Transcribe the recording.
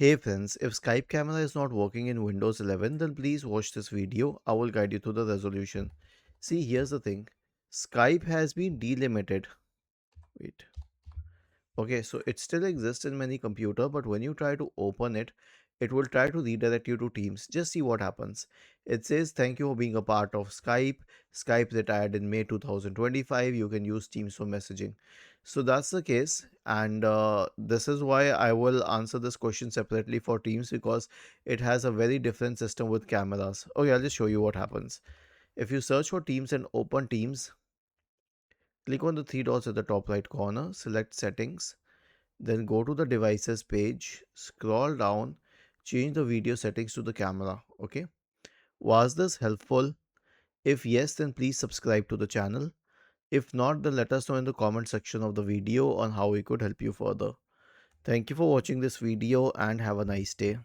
Hey friends, if Skype camera is not working in Windows 11, then please watch this video. I will guide you through the resolution. See, here's the thing. Skype has been delimited. Wait. Okay, so it still exists in many computer, but when you try to open it, it will try to redirect you to Teams. Just see what happens. It says thank you for being a part of Skype. Skype retired in May 2025. You can use Teams for messaging. So that's the case, and this is why I will answer this question separately for Teams because it has a very different system with cameras. Okay, I'll just show you what happens. If you search for Teams and open Teams, click on the three dots at the top right corner, select Settings, then go to the devices page, scroll down, change the video settings to the camera. Okay. Was this helpful? If yes, then please subscribe to the channel. If not, then let us know in the comment section of the video on how we could help you further. Thank you for watching this video and have a nice day.